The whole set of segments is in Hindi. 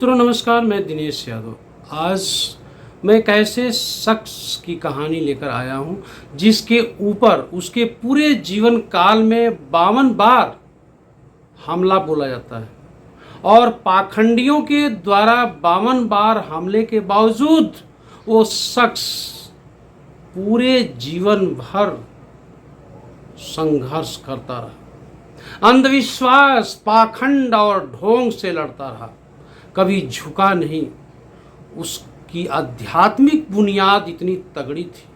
मित्रों नमस्कार, मैं दिनेश यादव। आज मैं एक ऐसे शख्स की कहानी लेकर आया हूँ जिसके ऊपर उसके पूरे जीवन काल में 52 बार हमला बोला जाता है और पाखंडियों के द्वारा 52 बार हमले के बावजूद वो शख्स पूरे जीवन भर संघर्ष करता रहा, अंधविश्वास, पाखंड और ढोंग से लड़ता रहा, कभी झुका नहीं। उसकी आध्यात्मिक बुनियाद इतनी तगड़ी थी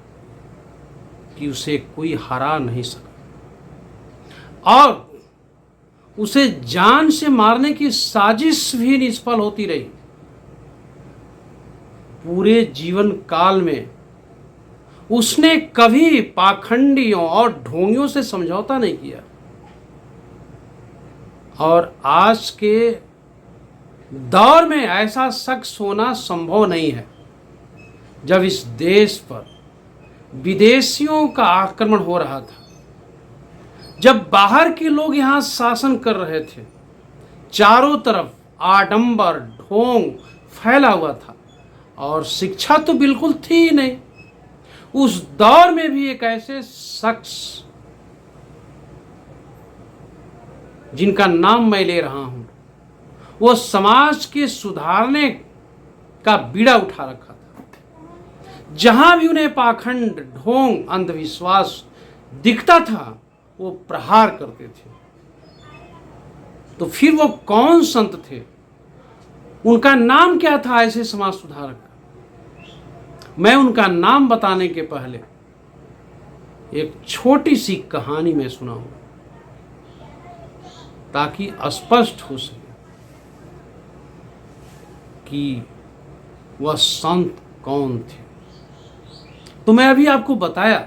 कि उसे कोई हरा नहीं सका और उसे जान से मारने की साजिश भी निष्फल होती रही। पूरे जीवन काल में उसने कभी पाखंडियों और ढोंगियों से समझौता नहीं किया और आज के दौर में ऐसा शख्स होना संभव नहीं है। जब इस देश पर विदेशियों का आक्रमण हो रहा था, जब बाहर के लोग यहाँ शासन कर रहे थे, चारों तरफ आडंबर ढोंग फैला हुआ था और शिक्षा तो बिल्कुल थी ही नहीं, उस दौर में भी एक ऐसे शख्स जिनका नाम मैं ले रहा हूं, वो समाज के सुधारने का बीड़ा उठा रखा था। जहां भी उन्हें पाखंड, ढोंग, अंधविश्वास दिखता था वो प्रहार करते थे। तो फिर वो कौन संत थे, उनका नाम क्या था ऐसे समाज सुधारक का? मैं उनका नाम बताने के पहले एक छोटी सी कहानी में सुनाऊंगा ताकि स्पष्ट हो सके कि वह संत कौन थे। तो मैं अभी आपको बताया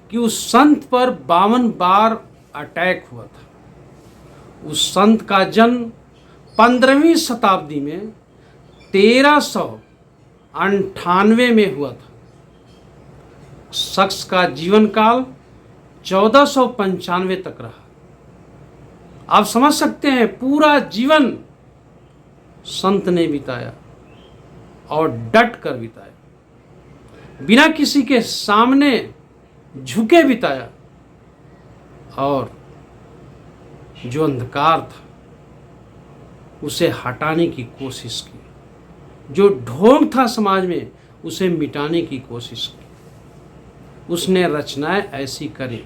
कि उस संत पर 52 बार अटैक हुआ था। उस संत का जन्म 15वीं शताब्दी में 1398 में हुआ था। शख्स का जीवन काल 1495 तक रहा। आप समझ सकते हैं, पूरा जीवन संत ने बिताया और डट कर बिताया, बिना किसी के सामने झुके बिताया और जो अंधकार था उसे हटाने की कोशिश की, जो ढोंग था समाज में उसे मिटाने की कोशिश की। उसने रचनाएं ऐसी करी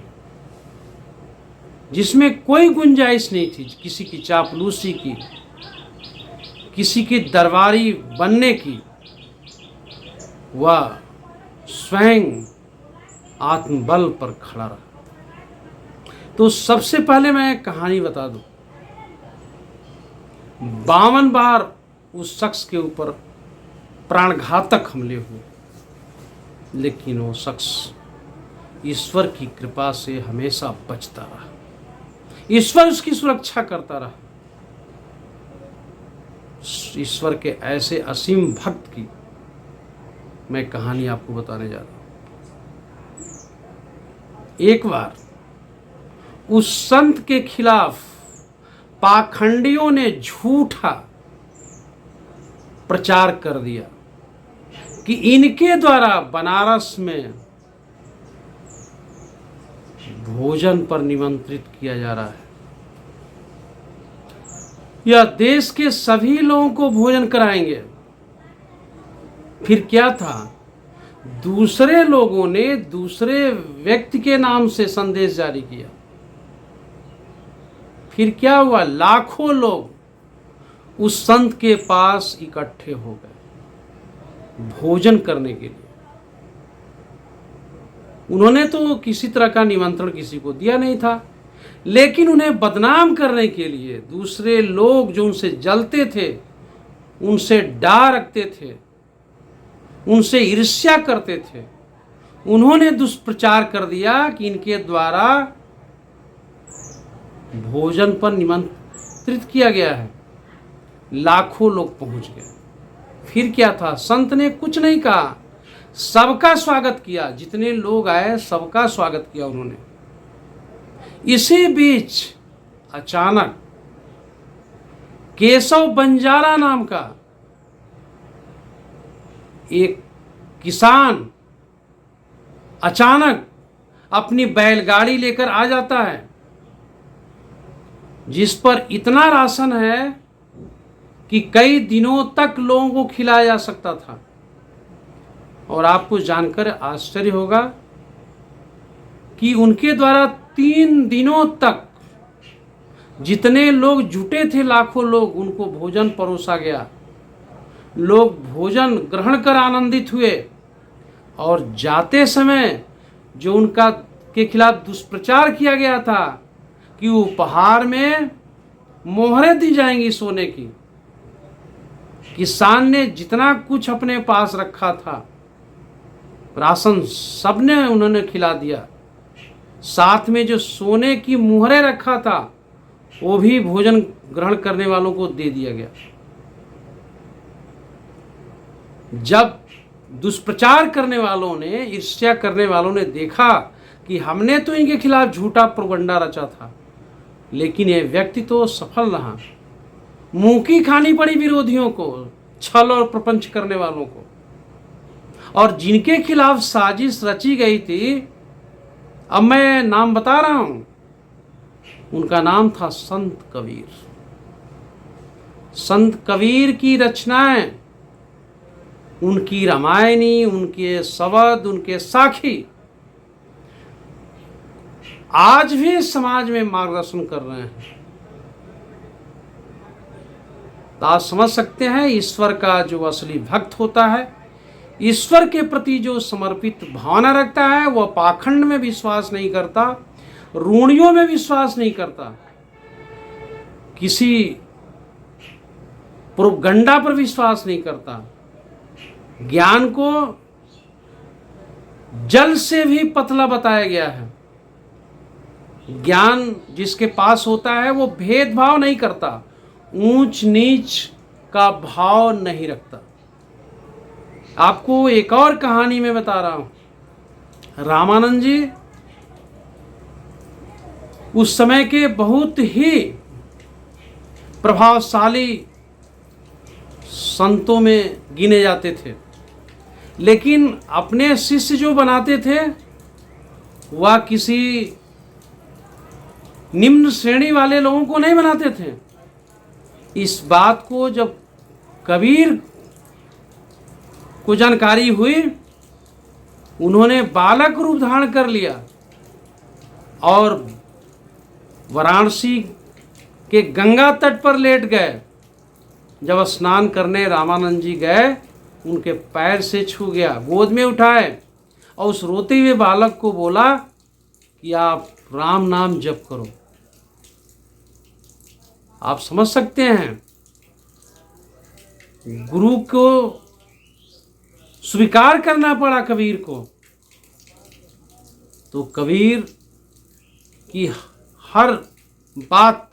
जिसमें कोई गुंजाइश नहीं थी किसी की चापलूसी की, किसी की दरबारी बनने की। वह स्वयं आत्मबल पर खड़ा रहा। तो सबसे पहले मैं कहानी बता दूं। 52 बार उस शख्स के ऊपर प्राणघातक हमले हुए, लेकिन वो शख्स ईश्वर की कृपा से हमेशा बचता रहा। ईश्वर उसकी सुरक्षा करता रहा। ईश्वर के ऐसे असीम भक्त की मैं कहानी आपको बताने जा रहा हूं। एक बार उस संत के खिलाफ पाखंडियों ने झूठा प्रचार कर दिया कि इनके द्वारा बनारस में भोजन पर निमंत्रित किया जा रहा है। यह देश के सभी लोगों को भोजन कराएंगे। फिर क्या था, दूसरे लोगों ने दूसरे व्यक्ति के नाम से संदेश जारी किया। फिर क्या हुआ, लाखों लोग उस संत के पास इकट्ठे हो गए भोजन करने के लिए। उन्होंने तो किसी तरह का निमंत्रण किसी को दिया नहीं था, लेकिन उन्हें बदनाम करने के लिए दूसरे लोग जो उनसे जलते थे, उनसे डर रखते थे, उनसे ईर्ष्या करते थे, उन्होंने दुष्प्रचार कर दिया कि इनके द्वारा भोजन पर निमंत्रित किया गया है। लाखों लोग पहुंच गए। फिर क्या था, संत ने कुछ नहीं कहा, सबका स्वागत किया। जितने लोग आए सबका स्वागत किया उन्होंने। इसी बीच अचानक केशव बंजारा नाम का एक किसान अचानक अपनी बैलगाड़ी लेकर आ जाता है जिस पर इतना राशन है कि कई दिनों तक लोगों को खिलाया जा सकता था। और आपको जानकर आश्चर्य होगा कि उनके द्वारा 3 दिनों तक जितने लोग जुटे थे, लाखों लोग, उनको भोजन परोसा गया। लोग भोजन ग्रहण कर आनंदित हुए और जाते समय जो उनका के खिलाफ दुष्प्रचार किया गया था कि उपहार में मोहरें दी जाएंगी सोने की, किसान ने जितना कुछ अपने पास रखा था राशन सबने उन्होंने खिला दिया। साथ में जो सोने की मुहरें रखा था वो भी भोजन ग्रहण करने वालों को दे दिया गया। जब दुष्प्रचार करने वालों ने, ईर्ष्या करने वालों ने देखा कि हमने तो इनके खिलाफ झूठा प्रोपगंडा रचा था, लेकिन ये व्यक्ति तो सफल रहा, मुंह की खानी पड़ी विरोधियों को, छल और प्रपंच करने वालों को। और जिनके खिलाफ साजिश रची गई थी, अब मैं नाम बता रहा हूं, उनका नाम था संत कबीर। संत कबीर की रचनाएं, उनकी रामायणी, उनके शब्द, उनके साखी आज भी समाज में मार्गदर्शन कर रहे हैं। तो आप समझ सकते हैं ईश्वर का जो असली भक्त होता है, ईश्वर के प्रति जो समर्पित भावना रखता है, वह पाखंड में विश्वास नहीं करता, रूढ़ियों में विश्वास नहीं करता, किसी प्रोपगंडा पर विश्वास नहीं करता। ज्ञान को जल से भी पतला बताया गया है। ज्ञान जिसके पास होता है वो भेदभाव नहीं करता, ऊंच नीच का भाव नहीं रखता। आपको एक और कहानी में बता रहा हूं। रामानंद जी उस समय के बहुत ही प्रभावशाली संतों में गिने जाते थे, लेकिन अपने शिष्य जो बनाते थे वह किसी निम्न श्रेणी वाले लोगों को नहीं बनाते थे। इस बात को जब कबीर को जानकारी हुई, उन्होंने बालक रूप धारण कर लिया और वाराणसी के गंगा तट पर लेट गए। जब स्नान करने रामानंद जी गए, उनके पैर से छू गया, गोद में उठाए और उस रोते हुए बालक को बोला कि आप राम नाम जप करो। आप समझ सकते हैं, गुरु को स्वीकार करना पड़ा कबीर को। तो कबीर की हर बात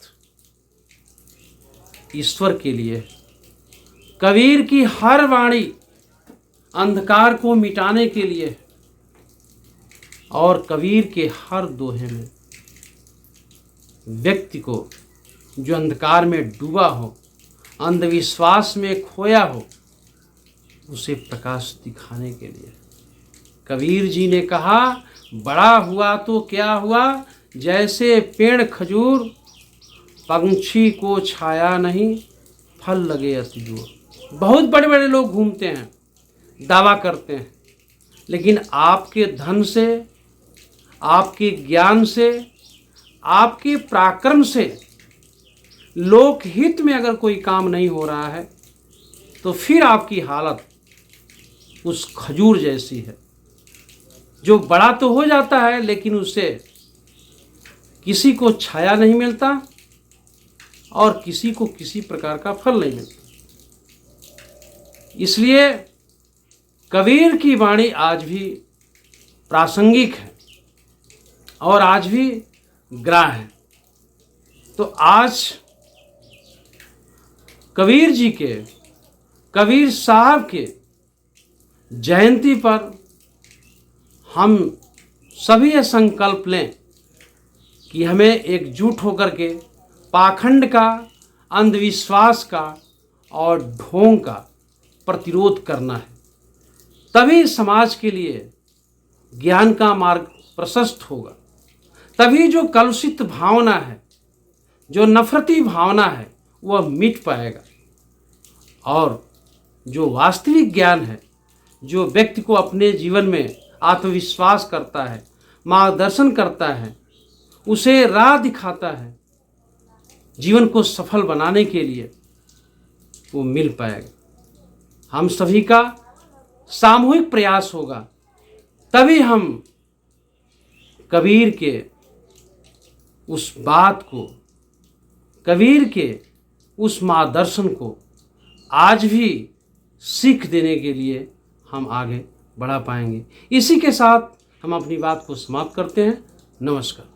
ईश्वर के लिए, कबीर की हर वाणी अंधकार को मिटाने के लिए, और कबीर के हर दोहे में व्यक्ति को जो अंधकार में डूबा हो, अंधविश्वास में खोया हो, उसे प्रकाश दिखाने के लिए। कबीर जी ने कहा, बड़ा हुआ तो क्या हुआ, जैसे पेड़ खजूर, पंछी को छाया नहीं, फल लगे अति जोर। बहुत बड़े बड़े लोग घूमते हैं, दावा करते हैं, लेकिन आपके धन से, आपके ज्ञान से, आपके पराक्रम से लोकहित में अगर कोई काम नहीं हो रहा है, तो फिर आपकी हालत उस खजूर जैसी है, जो बड़ा तो हो जाता है लेकिन उससे किसी को छाया नहीं मिलता और किसी को किसी प्रकार का फल नहीं मिलता। इसलिए कबीर की वाणी आज भी प्रासंगिक है और आज भी ग्राह्य है। तो आज कबीर जी के, कबीर साहब के जयंती पर हम सभी ये संकल्प लें कि हमें एकजुट होकर के पाखंड का, अंधविश्वास का और ढोंग का प्रतिरोध करना है। तभी समाज के लिए ज्ञान का मार्ग प्रशस्त होगा। तभी जो कलुषित भावना है, जो नफरती भावना है, वह मिट पाएगा। और जो वास्तविक ज्ञान है, जो व्यक्ति को अपने जीवन में आत्मविश्वास करता है, मार्गदर्शन करता है, उसे राह दिखाता है, जीवन को सफल बनाने के लिए वो मिल पाएगा। हम सभी का सामूहिक प्रयास होगा, तभी हम कबीर के उस बात को, कबीर के उस मार्गदर्शन को आज भी सीख देने के लिए हम आगे बढ़ा पाएंगे। इसी के साथ हम अपनी बात को समाप्त करते हैं। नमस्कार।